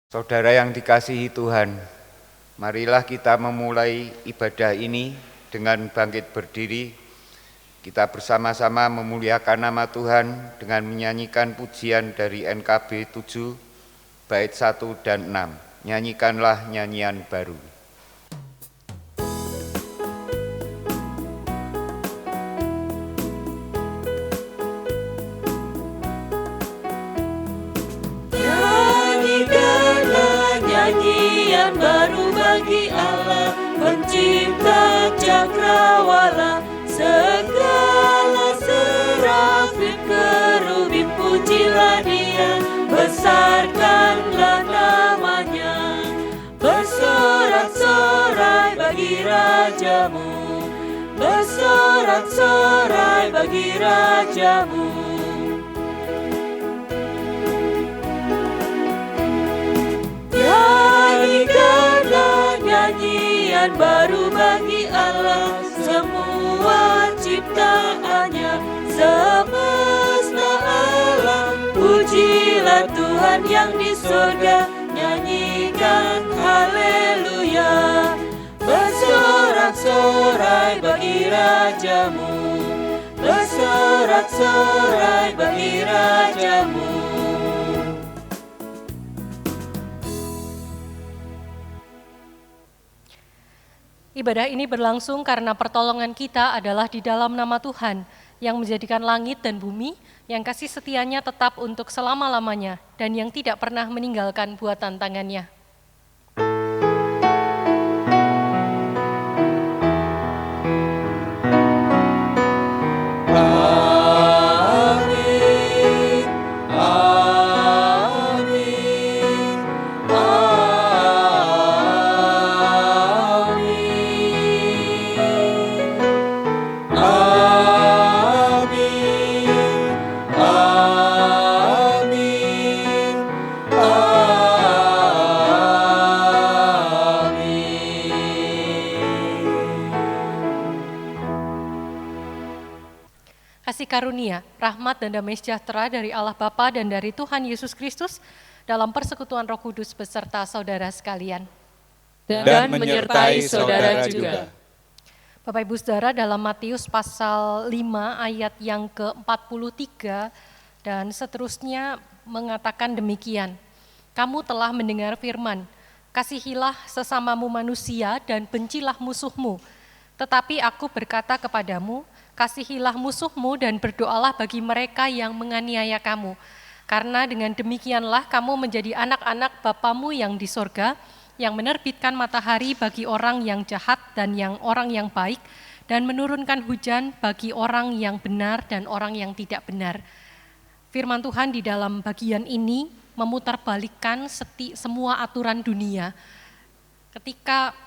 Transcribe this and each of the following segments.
Saudara yang dikasihi Tuhan, marilah kita memulai ibadah ini dengan bangkit berdiri. Kita bersama-sama memuliakan nama Tuhan dengan menyanyikan pujian dari NKB 7, bait 1 dan 6. Nyanyikanlah nyanyian baru. Nyanyian baru bagi Allah, pencipta cakrawala, segala serafim kerubim pujilah Dia, besarkanlah namanya, bersorak-sorai bagi rajamu, bersorak-sorai bagi rajamu. Nyanyikanlah nyanyian baru bagi Allah, semua ciptaannya semesta alam. Pujilah Tuhan yang di surga, nyanyikan haleluya, bersorak-sorai bagi rajamu, bersorak-sorai bagi rajamu. Ibadah ini berlangsung karena pertolongan kita adalah di dalam nama Tuhan yang menjadikan langit dan bumi, yang kasih setianya tetap untuk selama-lamanya dan yang tidak pernah meninggalkan buatan tangannya. Kasih karunia, rahmat dan damai sejahtera dari Allah Bapa dan dari Tuhan Yesus Kristus dalam persekutuan Roh Kudus beserta saudara sekalian. Dan menyertai saudara juga. Bapak Ibu Saudara, dalam Matius pasal 5 ayat yang ke-43 dan seterusnya mengatakan demikian. Kamu telah mendengar firman, kasihilah sesamamu manusia dan bencilah musuhmu. Tetapi aku berkata kepadamu, kasihilah musuhmu dan berdoalah bagi mereka yang menganiaya kamu. Karena dengan demikianlah kamu menjadi anak-anak Bapamu yang di sorga, yang menerbitkan matahari bagi orang yang jahat dan orang yang baik, dan menurunkan hujan bagi orang yang benar dan orang yang tidak benar. Firman Tuhan di dalam bagian ini memutarbalikkan semua aturan dunia. Ketika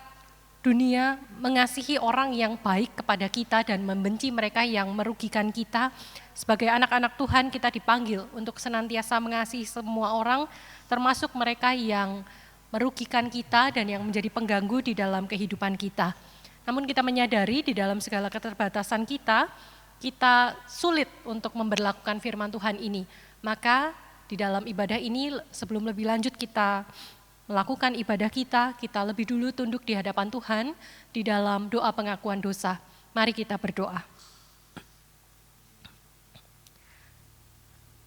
dunia mengasihi orang yang baik kepada kita dan membenci mereka yang merugikan kita, sebagai anak-anak Tuhan kita dipanggil untuk senantiasa mengasihi semua orang, termasuk mereka yang merugikan kita dan yang menjadi pengganggu di dalam kehidupan kita. Namun kita menyadari di dalam segala keterbatasan kita sulit untuk memberlakukan firman Tuhan ini. Maka di dalam ibadah ini sebelum lebih lanjut kita melakukan ibadah kita lebih dulu tunduk di hadapan Tuhan di dalam doa pengakuan dosa. Mari kita berdoa.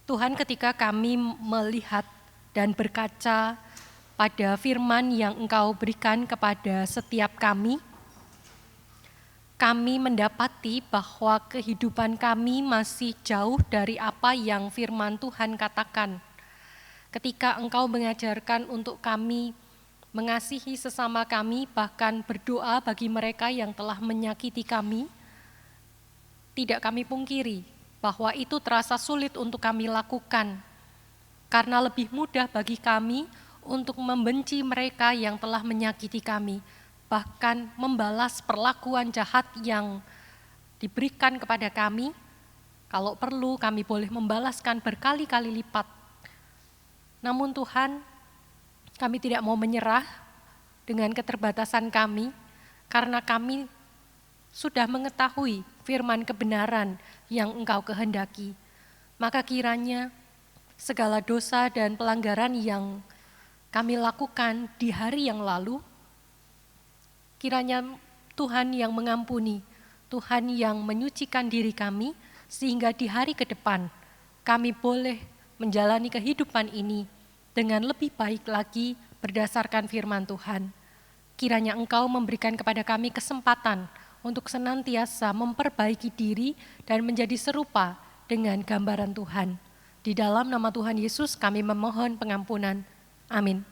Tuhan, ketika kami melihat dan berkaca pada firman yang Engkau berikan kepada setiap kami mendapati bahwa kehidupan kami masih jauh dari apa yang firman Tuhan katakan. Ketika Engkau mengajarkan untuk kami mengasihi sesama kami, bahkan berdoa bagi mereka yang telah menyakiti kami, tidak kami pungkiri bahwa itu terasa sulit untuk kami lakukan, karena lebih mudah bagi kami untuk membenci mereka yang telah menyakiti kami, bahkan membalas perlakuan jahat yang diberikan kepada kami. Kalau perlu kami boleh membalaskan berkali-kali lipat. Namun Tuhan, kami tidak mau menyerah dengan keterbatasan kami, karena kami sudah mengetahui firman kebenaran yang Engkau kehendaki. Maka kiranya segala dosa dan pelanggaran yang kami lakukan di hari yang lalu, kiranya Tuhan yang mengampuni, Tuhan yang menyucikan diri kami, sehingga di hari ke depan kami boleh menjalani kehidupan ini dengan lebih baik lagi berdasarkan firman Tuhan. Kiranya Engkau memberikan kepada kami kesempatan untuk senantiasa memperbaiki diri dan menjadi serupa dengan gambaran Tuhan. Di dalam nama Tuhan Yesus kami memohon pengampunan. Amin.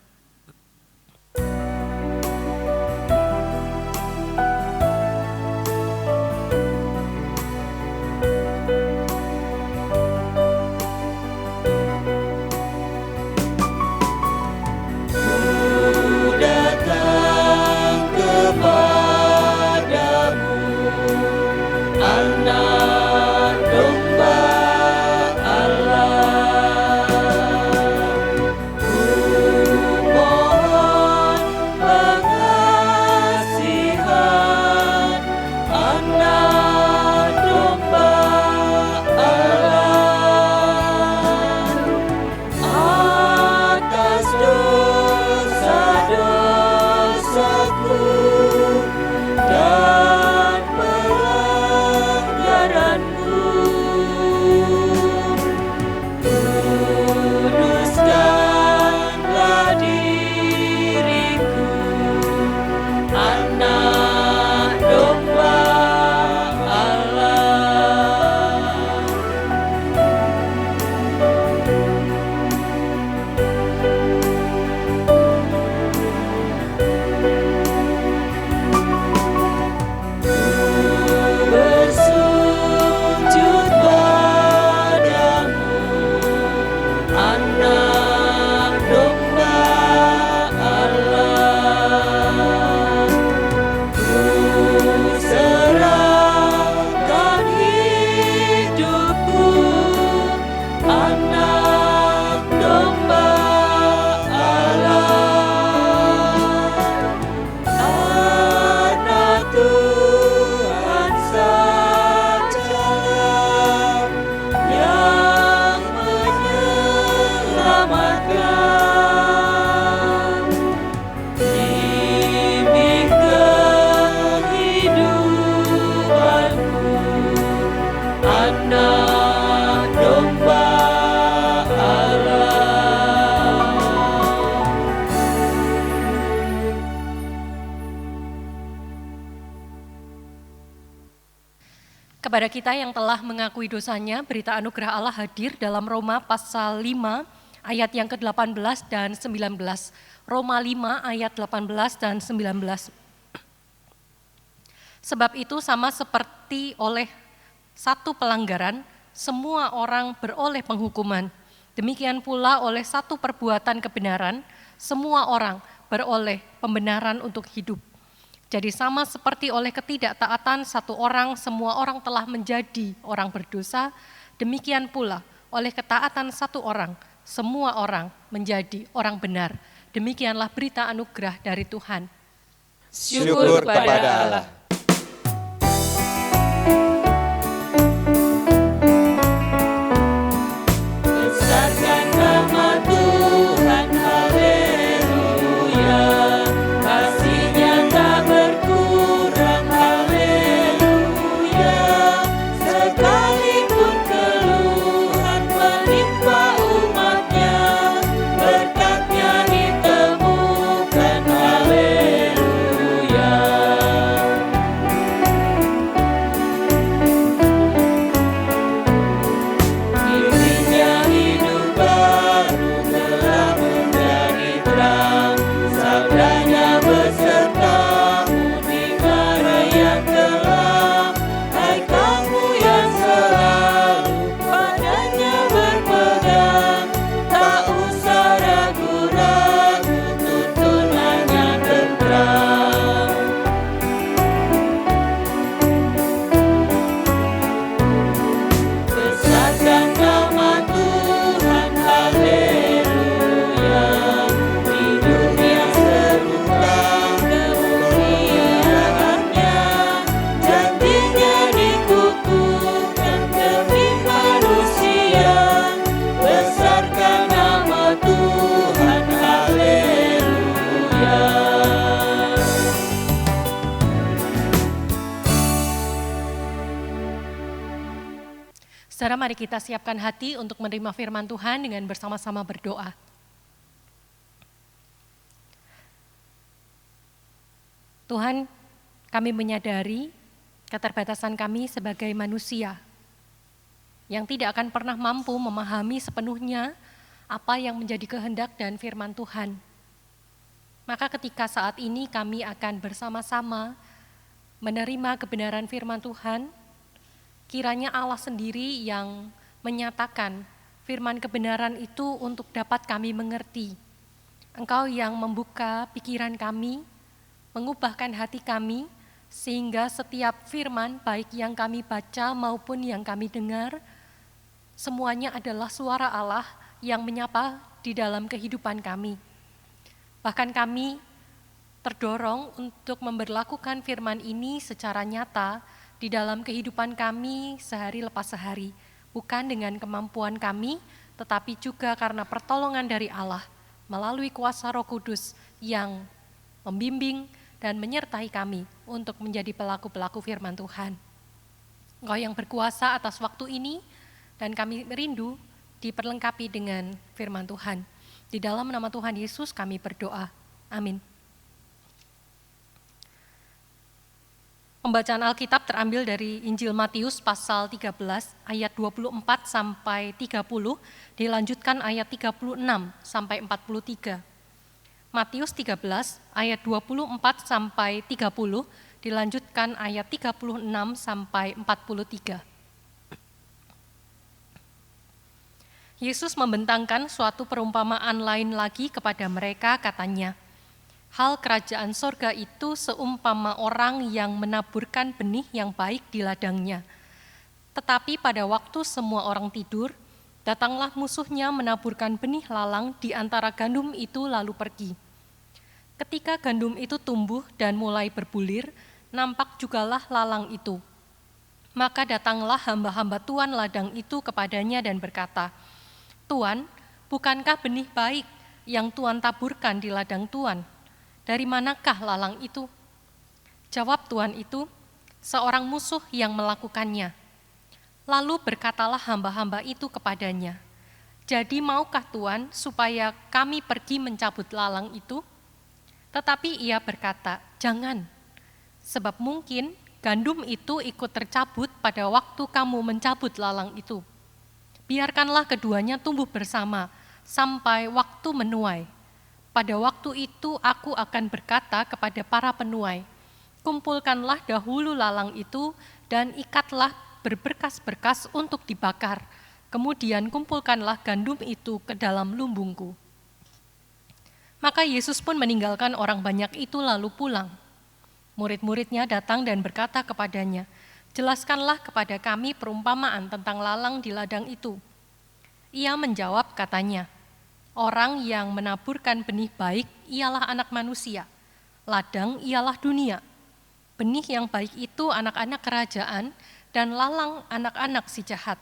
Kepada kita yang telah mengakui dosanya, berita anugerah Allah hadir dalam Roma pasal 5 ayat yang ke-18 dan 19. Roma 5 ayat 18 dan 19. Sebab itu sama seperti oleh satu pelanggaran, semua orang beroleh penghukuman. Demikian pula oleh satu perbuatan kebenaran, semua orang beroleh pembenaran untuk hidup. Jadi sama seperti oleh ketidaktaatan satu orang, semua orang telah menjadi orang berdosa, demikian pula oleh ketaatan satu orang, semua orang menjadi orang benar. Demikianlah berita anugerah dari Tuhan. Syukur kepada Allah. Besarkan nama Tuhan, haleluya. Kasih-Nya tak berkurang, haleluya. Sekalipun keluhan menimpa umat-Nya, berkat-Nya ditemukan, haleluya. Saudara, mari kita siapkan hati untuk menerima firman Tuhan dengan bersama-sama berdoa. Tuhan, kami menyadari keterbatasan kami sebagai manusia yang tidak akan pernah mampu memahami sepenuhnya apa yang menjadi kehendak dan firman Tuhan. Maka ketika saat ini kami akan bersama-sama menerima kebenaran firman Tuhan, kiranya Allah sendiri yang menyatakan firman kebenaran itu untuk dapat kami mengerti. Engkau yang membuka pikiran kami, mengubahkan hati kami, sehingga setiap firman baik yang kami baca maupun yang kami dengar, semuanya adalah suara Allah yang menyapa di dalam kehidupan kami. Bahkan kami terdorong untuk memberlakukan firman ini secara nyata di dalam kehidupan kami sehari lepas sehari, bukan dengan kemampuan kami, tetapi juga karena pertolongan dari Allah melalui kuasa Roh Kudus yang membimbing dan menyertai kami untuk menjadi pelaku-pelaku firman Tuhan. Engkau yang berkuasa atas waktu ini, dan kami rindu diperlengkapi dengan firman Tuhan. Di dalam nama Tuhan Yesus kami berdoa. Amin. Pembacaan Alkitab terambil dari Injil Matius pasal 13 ayat 24 sampai 30, dilanjutkan ayat 36 sampai 43. Matius 13 ayat 24 sampai 30, dilanjutkan ayat 36 sampai 43. Yesus membentangkan suatu perumpamaan lain lagi kepada mereka, katanya, hal kerajaan sorga itu seumpama orang yang menaburkan benih yang baik di ladangnya. Tetapi pada waktu semua orang tidur, datanglah musuhnya menaburkan benih lalang di antara gandum itu lalu pergi. Ketika gandum itu tumbuh dan mulai berbulir, nampak jugalah lalang itu. Maka datanglah hamba-hamba tuan ladang itu kepadanya dan berkata, Tuan, bukankah benih baik yang Tuan taburkan di ladang Tuan? Dari manakah lalang itu? Jawab tuan itu, seorang musuh yang melakukannya. Lalu berkatalah hamba-hamba itu kepadanya, jadi maukah Tuan supaya kami pergi mencabut lalang itu? Tetapi ia berkata, jangan, sebab mungkin gandum itu ikut tercabut pada waktu kamu mencabut lalang itu. Biarkanlah keduanya tumbuh bersama sampai waktu menuai. Pada waktu itu aku akan berkata kepada para penuai, kumpulkanlah dahulu lalang itu dan ikatlah berberkas-berkas untuk dibakar. Kemudian kumpulkanlah gandum itu ke dalam lumbungku. Maka Yesus pun meninggalkan orang banyak itu lalu pulang. Murid-muridnya datang dan berkata kepadanya, jelaskanlah kepada kami perumpamaan tentang lalang di ladang itu. Ia menjawab katanya, orang yang menaburkan benih baik ialah anak manusia, ladang ialah dunia. Benih yang baik itu anak-anak kerajaan, dan lalang anak-anak si jahat.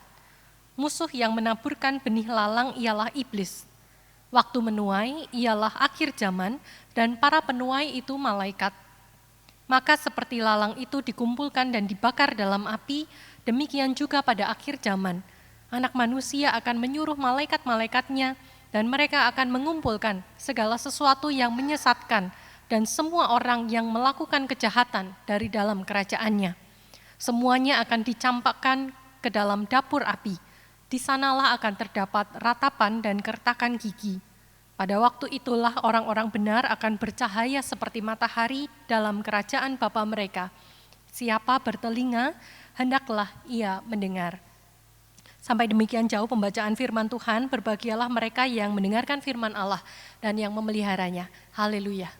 Musuh yang menaburkan benih lalang ialah iblis. Waktu menuai ialah akhir zaman, dan para penuai itu malaikat. Maka seperti lalang itu dikumpulkan dan dibakar dalam api, demikian juga pada akhir zaman. Anak manusia akan menyuruh malaikat-malaikatnya, dan mereka akan mengumpulkan segala sesuatu yang menyesatkan dan semua orang yang melakukan kejahatan dari dalam kerajaannya. Semuanya akan dicampakkan ke dalam dapur api. Di sanalah akan terdapat ratapan dan kertakan gigi. Pada waktu itulah orang-orang benar akan bercahaya seperti matahari dalam kerajaan Bapa mereka. Siapa bertelinga, hendaklah ia mendengar. Sampai demikian jauh pembacaan firman Tuhan, berbahagialah mereka yang mendengarkan firman Allah dan yang memeliharanya. Haleluya.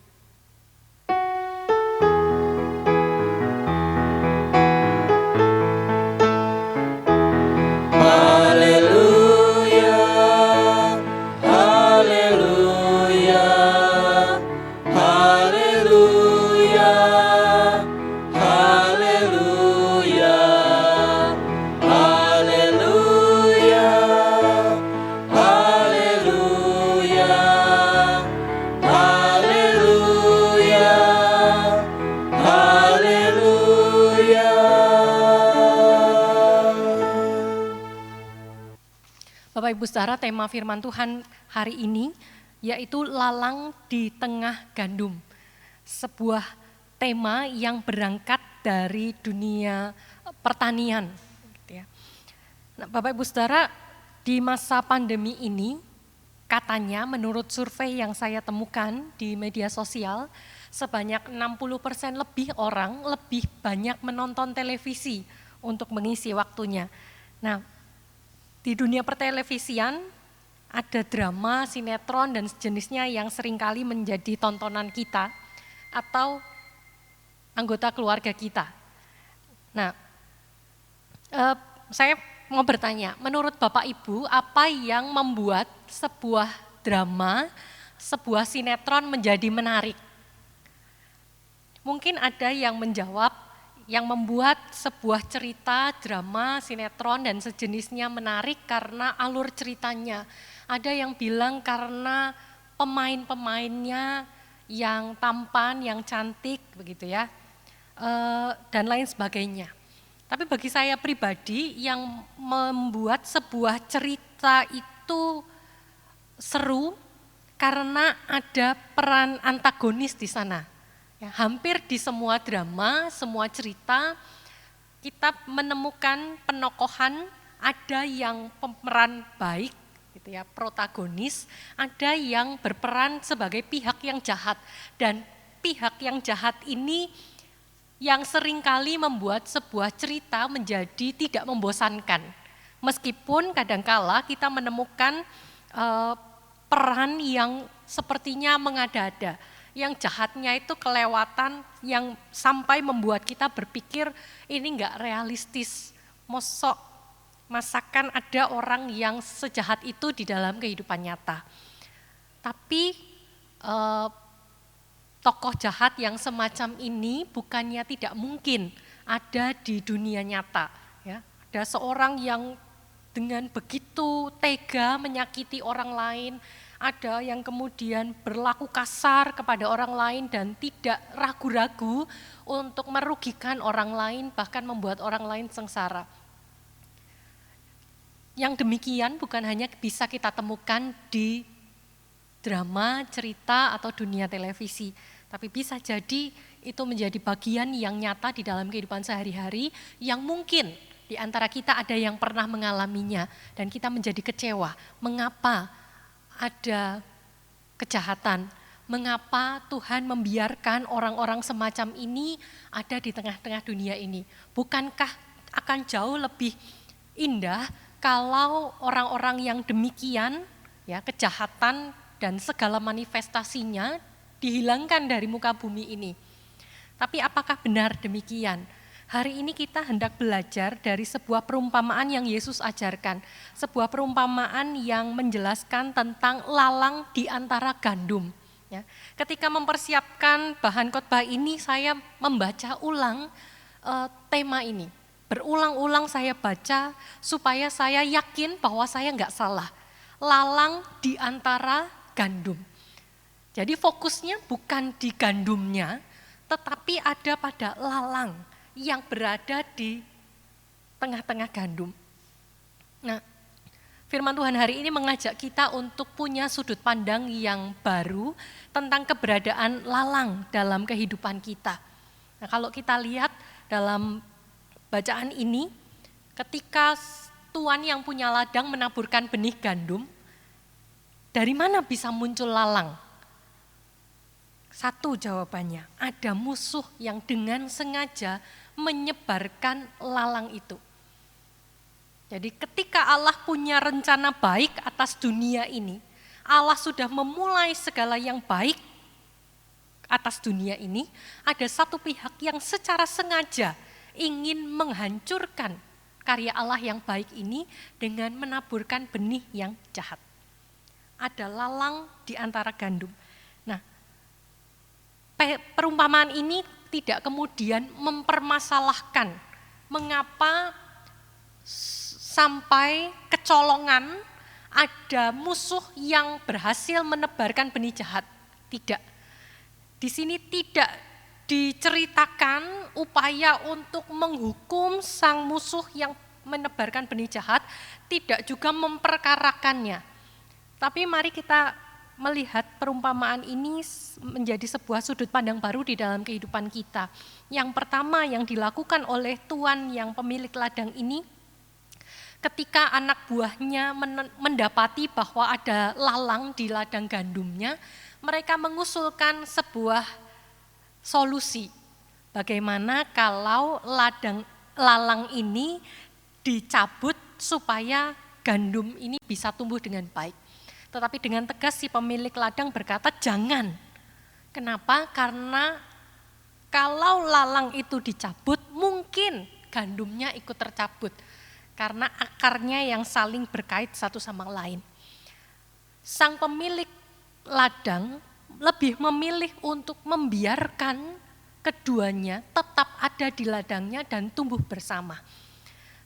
Haleluya. Bapak Ibu Saudara, tema firman Tuhan hari ini yaitu lalang di tengah gandum. Sebuah tema yang berangkat dari dunia pertanian. Gitu ya. Nah, Bapak Ibu Saudara, di masa pandemi ini katanya menurut survei yang saya temukan di media sosial, sebanyak 60% lebih orang lebih banyak menonton televisi untuk mengisi waktunya. Nah, di dunia pertelevisian ada drama, sinetron, dan sejenisnya yang seringkali menjadi tontonan kita atau anggota keluarga kita. Nah, saya mau bertanya, menurut Bapak Ibu, apa yang membuat sebuah drama, sebuah sinetron menjadi menarik? Mungkin ada yang menjawab, yang membuat sebuah cerita, drama, sinetron, dan sejenisnya menarik karena alur ceritanya. Ada yang bilang karena pemain-pemainnya yang tampan, yang cantik, begitu ya, dan lain sebagainya. Tapi bagi saya pribadi, yang membuat sebuah cerita itu seru karena ada peran antagonis di sana. Ya, hampir di semua drama, semua cerita, kita menemukan penokohan, ada yang pemeran baik, gitu ya, protagonis, ada yang berperan sebagai pihak yang jahat. Dan pihak yang jahat ini yang seringkali membuat sebuah cerita menjadi tidak membosankan. Meskipun kadangkala kita menemukan peran yang sepertinya mengada-ada. Yang jahatnya itu kelewatan, yang sampai membuat kita berpikir ini enggak realistis. Mosok masakan ada orang yang sejahat itu di dalam kehidupan nyata. Tapi tokoh jahat yang semacam ini bukannya tidak mungkin ada di dunia nyata. Ya. Ada seorang yang dengan begitu tega menyakiti orang lain, ada yang kemudian berlaku kasar kepada orang lain dan tidak ragu-ragu untuk merugikan orang lain, bahkan membuat orang lain sengsara. Yang demikian bukan hanya bisa kita temukan di drama, cerita, atau dunia televisi, tapi bisa jadi itu menjadi bagian yang nyata di dalam kehidupan sehari-hari yang mungkin di antara kita ada yang pernah mengalaminya dan kita menjadi kecewa. Mengapa ada kejahatan? Mengapa Tuhan membiarkan orang-orang semacam ini ada di tengah-tengah dunia ini? Bukankah akan jauh lebih indah kalau orang-orang yang demikian, ya, kejahatan dan segala manifestasinya dihilangkan dari muka bumi ini? Tapi apakah benar demikian? Hari ini kita hendak belajar dari sebuah perumpamaan yang Yesus ajarkan. Sebuah perumpamaan yang menjelaskan tentang lalang di antara gandum. Ya. Ketika mempersiapkan bahan khotbah ini, saya membaca ulang tema ini. Berulang-ulang saya baca supaya saya yakin bahwa saya enggak salah. Lalang di antara gandum. Jadi fokusnya bukan di gandumnya, tetapi ada pada lalang yang berada di tengah-tengah gandum. Nah, firman Tuhan hari ini mengajak kita untuk punya sudut pandang yang baru tentang keberadaan lalang dalam kehidupan kita. Nah, kalau kita lihat dalam bacaan ini, ketika tuan yang punya ladang menaburkan benih gandum, dari mana bisa muncul lalang? Satu jawabannya, ada musuh yang dengan sengaja menyebarkan lalang itu. Jadi ketika Allah punya rencana baik atas dunia ini, Allah sudah memulai segala yang baik atas dunia ini, ada satu pihak yang secara sengaja ingin menghancurkan karya Allah yang baik ini dengan menaburkan benih yang jahat. Ada lalang di antara gandum. Nah, perumpamaan ini tidak kemudian mempermasalahkan mengapa sampai kecolongan ada musuh yang berhasil menebarkan benih jahat. Tidak. Di sini tidak diceritakan upaya untuk menghukum sang musuh yang menebarkan benih jahat, tidak juga memperkarakannya. Tapi mari kita melihat perumpamaan ini menjadi sebuah sudut pandang baru di dalam kehidupan kita. Yang pertama yang dilakukan oleh tuan yang pemilik ladang ini, ketika anak buahnya mendapati bahwa ada lalang di ladang gandumnya, mereka mengusulkan sebuah solusi. Bagaimana kalau lalang ini dicabut supaya gandum ini bisa tumbuh dengan baik. Tetapi dengan tegas si pemilik ladang berkata, jangan. Kenapa? Karena kalau lalang itu dicabut, mungkin gandumnya ikut tercabut. Karena akarnya yang saling berkait satu sama lain. Sang pemilik ladang lebih memilih untuk membiarkan keduanya tetap ada di ladangnya dan tumbuh bersama.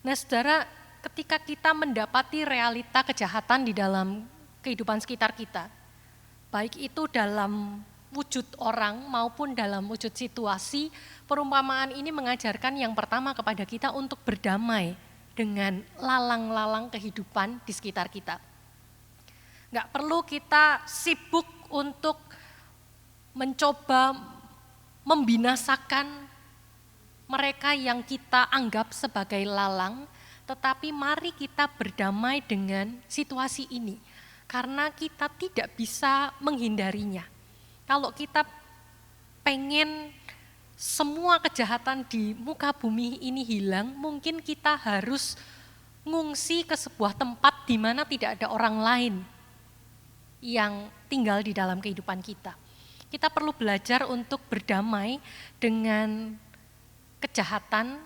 Nah saudara, ketika kita mendapati realita kejahatan di dalam kehidupan sekitar kita, baik itu dalam wujud orang maupun dalam wujud situasi, perumpamaan ini mengajarkan yang pertama kepada kita untuk berdamai dengan lalang-lalang kehidupan di sekitar kita. Nggak perlu kita sibuk untuk mencoba membinasakan mereka yang kita anggap sebagai lalang, tetapi mari kita berdamai dengan situasi ini. Karena kita tidak bisa menghindarinya. Kalau kita pengen semua kejahatan di muka bumi ini hilang, mungkin kita harus ngungsi ke sebuah tempat di mana tidak ada orang lain yang tinggal di dalam kehidupan kita. Kita perlu belajar untuk berdamai dengan kejahatan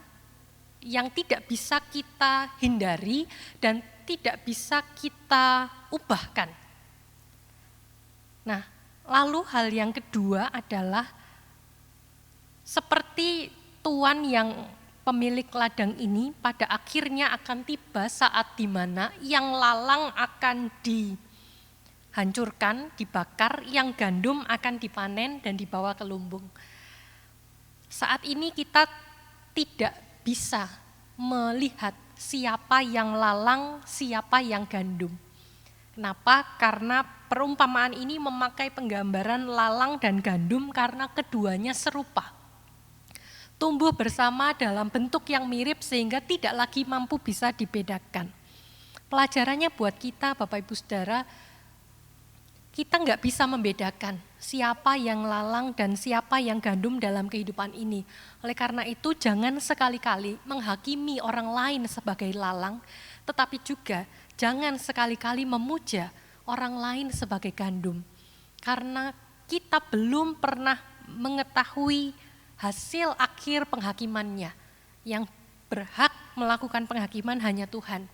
yang tidak bisa kita hindari dan tidak bisa kita ubahkan. Nah, lalu hal yang kedua adalah seperti tuan yang pemilik ladang ini pada akhirnya akan tiba saat di mana yang lalang akan dihancurkan, dibakar, yang gandum akan dipanen dan dibawa ke lumbung. Saat ini kita tidak bisa melihat siapa yang lalang, siapa yang gandum. Kenapa? Karena perumpamaan ini memakai penggambaran lalang dan gandum karena keduanya serupa. Tumbuh bersama dalam bentuk yang mirip sehingga tidak lagi mampu bisa dibedakan. Pelajarannya buat kita Bapak Ibu Saudara, kita nggak bisa membedakan siapa yang lalang dan siapa yang gandum dalam kehidupan ini. Oleh karena itu jangan sekali-kali menghakimi orang lain sebagai lalang, tetapi juga jangan sekali-kali memuja orang lain sebagai gandum. Karena kita belum pernah mengetahui hasil akhir penghakimannya. Yang berhak melakukan penghakiman hanya Tuhan.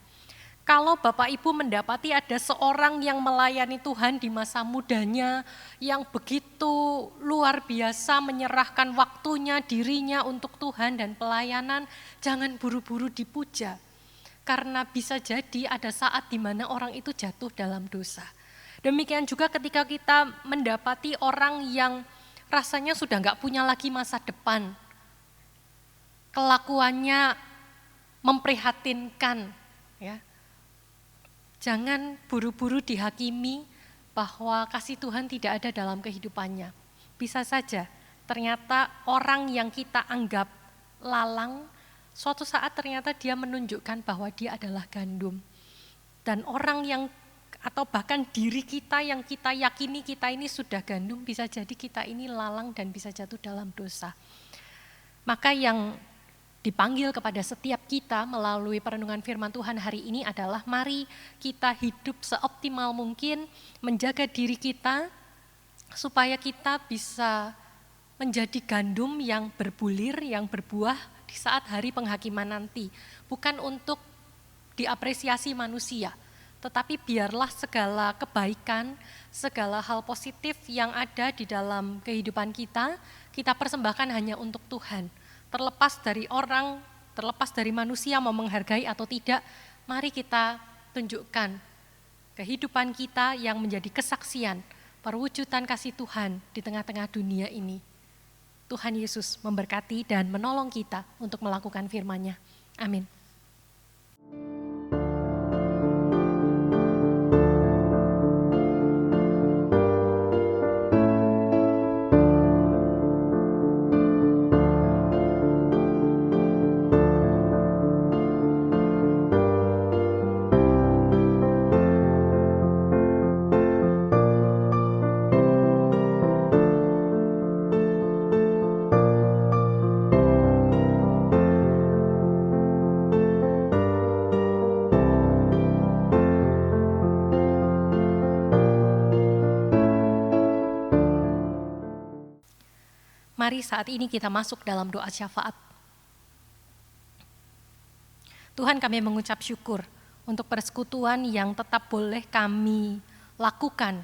Kalau Bapak Ibu mendapati ada seorang yang melayani Tuhan di masa mudanya, yang begitu luar biasa menyerahkan waktunya, dirinya untuk Tuhan dan pelayanan, jangan buru-buru dipuja. Karena bisa jadi ada saat di mana orang itu jatuh dalam dosa. Demikian juga ketika kita mendapati orang yang rasanya sudah nggak punya lagi masa depan, kelakuannya memprihatinkan, ya. Jangan buru-buru dihakimi bahwa kasih Tuhan tidak ada dalam kehidupannya. Bisa saja ternyata orang yang kita anggap lalang, suatu saat ternyata dia menunjukkan bahwa dia adalah gandum. Dan orang yang atau bahkan diri kita yang kita yakini kita ini sudah gandum, bisa jadi kita ini lalang dan bisa jatuh dalam dosa. Maka yang dipanggil kepada setiap kita melalui perenungan firman Tuhan hari ini adalah mari kita hidup seoptimal mungkin, menjaga diri kita supaya kita bisa menjadi gandum yang berbulir, yang berbuah di saat hari penghakiman nanti. Bukan untuk diapresiasi manusia, tetapi biarlah segala kebaikan, segala hal positif yang ada di dalam kehidupan kita, kita persembahkan hanya untuk Tuhan. Terlepas dari orang, terlepas dari manusia mau menghargai atau tidak, mari kita tunjukkan kehidupan kita yang menjadi kesaksian, perwujudan kasih Tuhan di tengah-tengah dunia ini. Tuhan Yesus memberkati dan menolong kita untuk melakukan firman-Nya. Amin. Mari saat ini kita masuk dalam doa syafaat. Tuhan, kami mengucap syukur untuk persekutuan yang tetap boleh kami lakukan.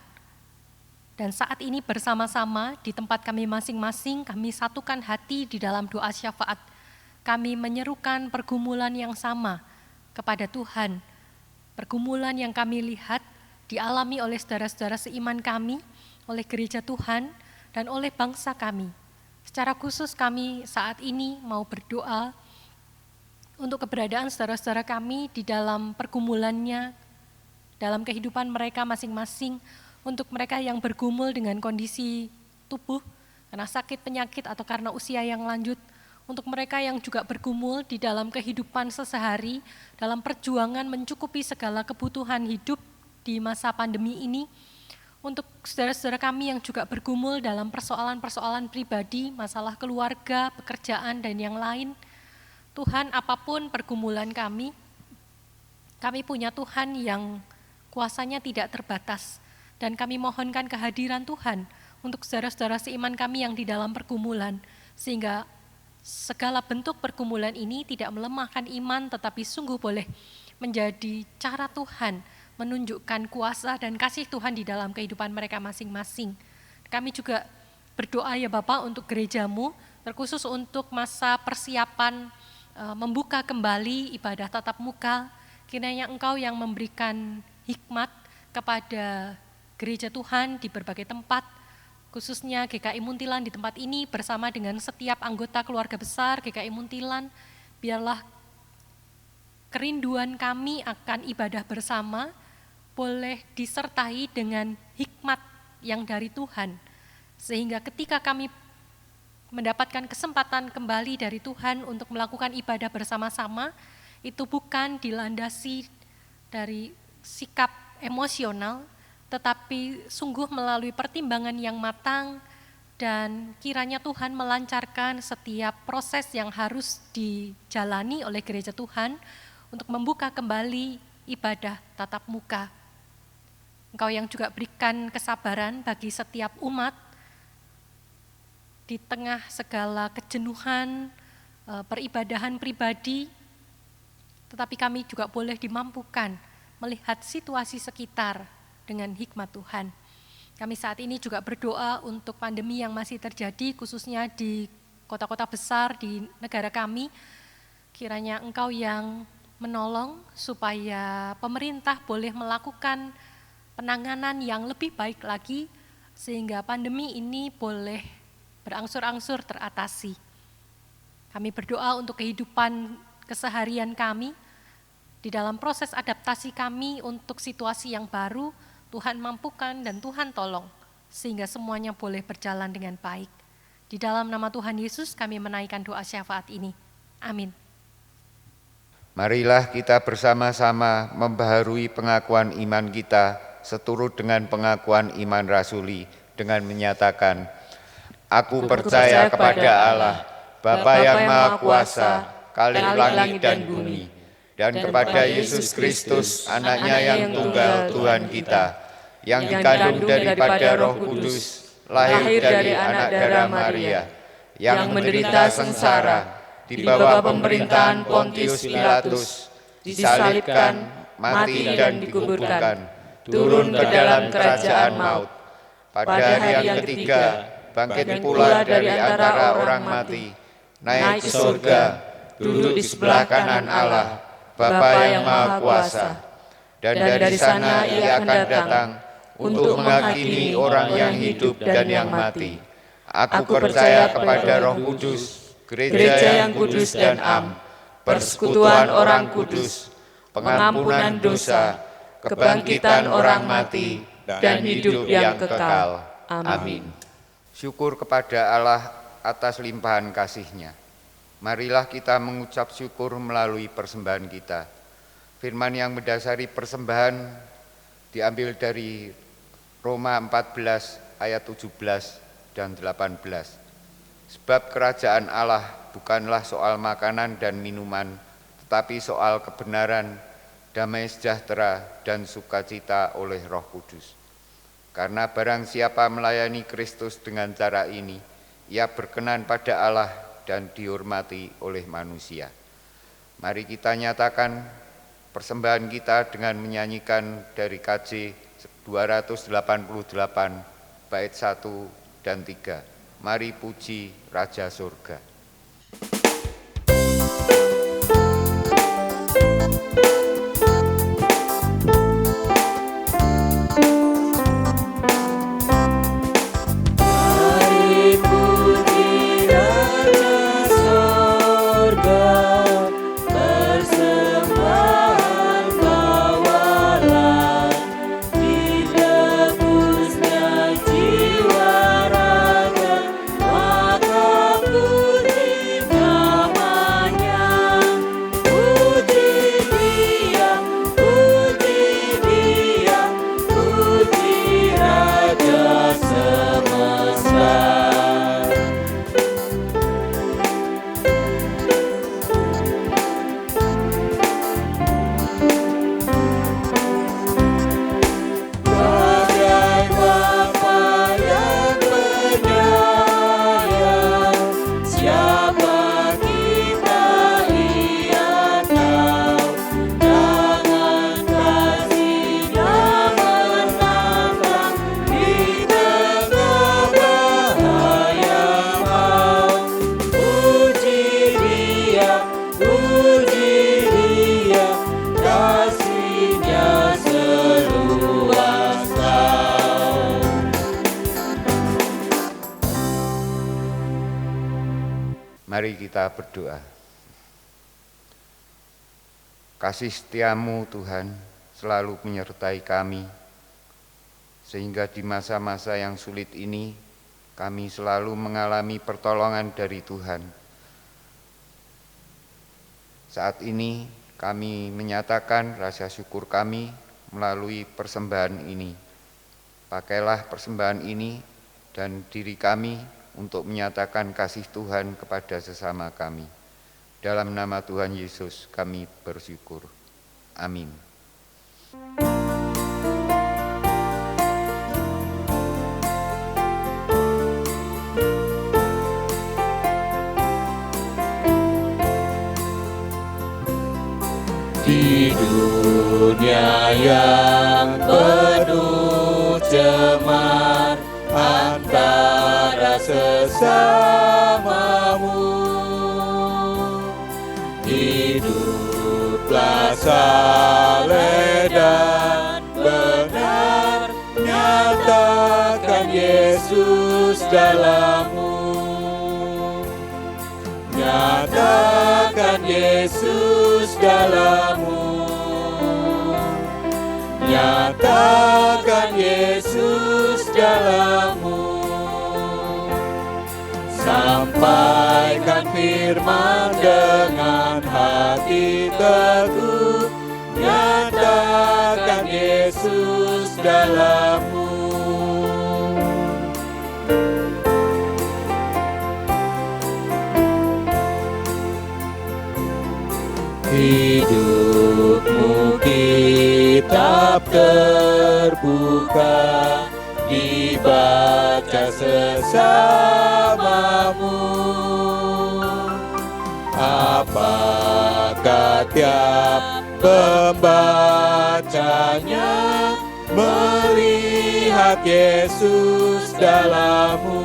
Dan saat ini bersama-sama di tempat kami masing-masing, kami satukan hati di dalam doa syafaat. Kami menyerukan pergumulan yang sama kepada Tuhan. Pergumulan yang kami lihat dialami oleh saudara-saudara seiman kami, oleh gereja Tuhan, dan oleh bangsa kami. Secara khusus kami saat ini mau berdoa untuk keberadaan saudara-saudara kami di dalam pergumulannya, dalam kehidupan mereka masing-masing, untuk mereka yang bergumul dengan kondisi tubuh, karena sakit, penyakit, atau karena usia yang lanjut, untuk mereka yang juga bergumul di dalam kehidupan sehari-hari, dalam perjuangan mencukupi segala kebutuhan hidup di masa pandemi ini, untuk saudara-saudara kami yang juga bergumul dalam persoalan-persoalan pribadi, masalah keluarga, pekerjaan, dan yang lain. Tuhan, apapun pergumulan kami punya Tuhan yang kuasanya tidak terbatas. Dan kami mohonkan kehadiran Tuhan untuk saudara-saudara seiman kami yang di dalam pergumulan, sehingga segala bentuk pergumulan ini tidak melemahkan iman, tetapi sungguh boleh menjadi cara Tuhan menunjukkan kuasa dan kasih Tuhan di dalam kehidupan mereka masing-masing. Kami juga berdoa ya Bapak untuk gerejamu, terkhusus untuk masa persiapan membuka kembali ibadah tatap muka. Kiranya Engkau yang memberikan hikmat kepada gereja Tuhan di berbagai tempat, khususnya GKI Muntilan di tempat ini bersama dengan setiap anggota keluarga besar GKI Muntilan. Biarlah kerinduan kami akan ibadah bersama boleh disertai dengan hikmat yang dari Tuhan, sehingga ketika kami mendapatkan kesempatan kembali dari Tuhan untuk melakukan ibadah bersama-sama, itu bukan dilandasi dari sikap emosional, tetapi sungguh melalui pertimbangan yang matang, dan kiranya Tuhan melancarkan setiap proses yang harus dijalani oleh gereja Tuhan untuk membuka kembali ibadah tatap muka. Engkau yang juga berikan kesabaran bagi setiap umat di tengah segala kejenuhan, peribadahan pribadi, tetapi kami juga boleh dimampukan melihat situasi sekitar dengan hikmat Tuhan. Kami saat ini juga berdoa untuk pandemi yang masih terjadi, khususnya di kota-kota besar di negara kami. Kiranya Engkau yang menolong supaya pemerintah boleh melakukan penanganan yang lebih baik lagi, sehingga pandemi ini boleh berangsur-angsur teratasi. Kami berdoa untuk kehidupan keseharian kami, di dalam proses adaptasi kami untuk situasi yang baru. Tuhan mampukan dan Tuhan tolong, sehingga semuanya boleh berjalan dengan baik. Di dalam nama Tuhan Yesus kami menaikkan doa syafaat ini. Amin. Marilah kita bersama-sama membaharui pengakuan iman kita seturut dengan pengakuan iman rasuli dengan menyatakan, Aku percaya kepada Allah, Bapa yang Maha Kuasa, Khalik langit dan bumi, dan kepada Yesus Kristus, anaknya yang tunggal Tuhan kita, yang dikandung daripada Roh Kudus, lahir dari anak darah Maria, yang menderita sengsara, di bawah pemerintahan Pontius Pilatus, disalibkan, mati dan dikuburkan, turun ke dalam kerajaan maut. Pada hari yang ketiga, bangkit pula dari antara orang mati, naik ke surga, duduk di sebelah kanan Allah, Bapa yang Maha Kuasa. Dan dari sana Ia akan datang untuk menghakimi orang yang hidup dan yang mati. Aku percaya kepada Roh Kudus, gereja yang kudus dan am, persekutuan orang kudus, pengampunan dosa, kebangkitan orang mati, dan hidup yang kekal. Amin. Syukur kepada Allah atas limpahan kasih-Nya. Marilah kita mengucap syukur melalui persembahan kita. Firman yang mendasari persembahan diambil dari Roma 14 ayat 17 dan 18. Sebab kerajaan Allah bukanlah soal makanan dan minuman, tetapi soal kebenaran, damai sejahtera, dan sukacita oleh Roh Kudus. Karena barang siapa melayani Kristus dengan cara ini, ia berkenan pada Allah dan dihormati oleh manusia. Mari kita nyatakan persembahan kita dengan menyanyikan dari KJ 288 bait 1 dan 3. Mari puji Raja Surga. Mari kita berdoa. Kasih setiamu Tuhan selalu menyertai kami, sehingga di masa-masa yang sulit ini kami selalu mengalami pertolongan dari Tuhan. Saat ini kami menyatakan rasa syukur kami melalui persembahan ini. Pakailah persembahan ini dan diri kami untuk menyatakan kasih Tuhan kepada sesama kami. Dalam nama Tuhan Yesus kami bersyukur. Amin. Di dunia yang penuh cemar, antara sesamamu, hiduplah saleh dan benar, nyatakan Yesus dalammu, nyatakan Yesus dalammu, nyatakan Yesus dalammu. Sampaikan firman dengan hati teguh, nyatakan Yesus dalammu. Hidupmu kitab terbuka, dibaca sesamamu. Apakah tiap pembacanya melihat Yesus dalammu?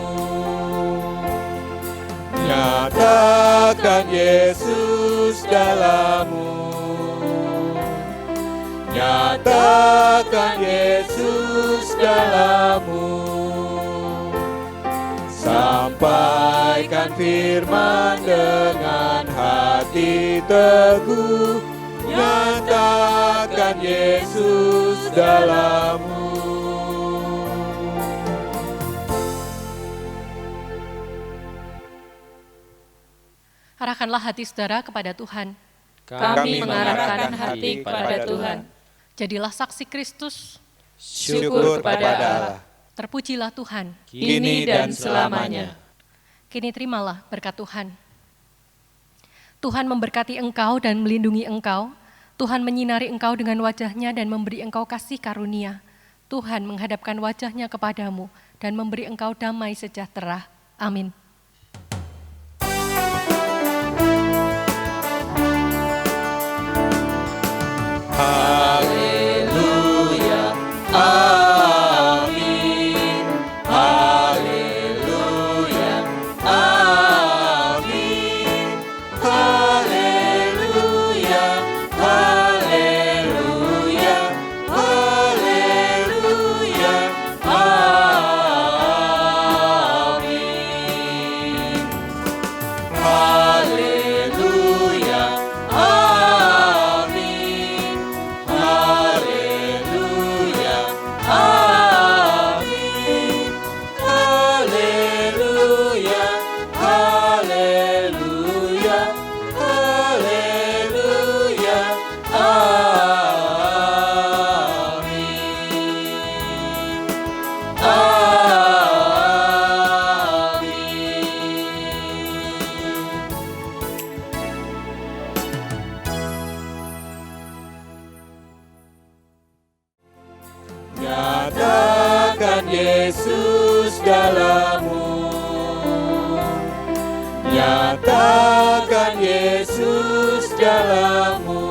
Nyatakan Yesus dalammu, nyatakan Yesus dalammu. Sampaikan firman dengan hati teguh, nyatakan Yesus dalammu. Arahkanlah hati saudara kepada Tuhan. Kami mengarahkan hati kepada Tuhan. Jadilah saksi Kristus. Syukur pada Allah. Terpujilah Tuhan. Kini dan selamanya. Kini terimalah berkat Tuhan. Tuhan memberkati engkau dan melindungi engkau. Tuhan menyinari engkau dengan wajah-Nya dan memberi engkau kasih karunia. Tuhan menghadapkan wajah-Nya kepadamu dan memberi engkau damai sejahtera. Amin. padamu. Nyatakan Yesus dalammu.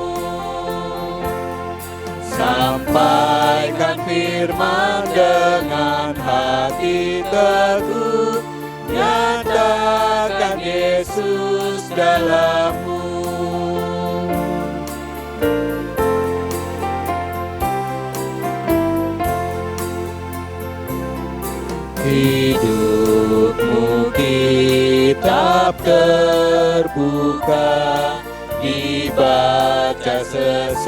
Sampaikan firman dengan hati teguh. Nyatakan Yesus dalammu. Hidupmu kitab terbuka, dibaca sesama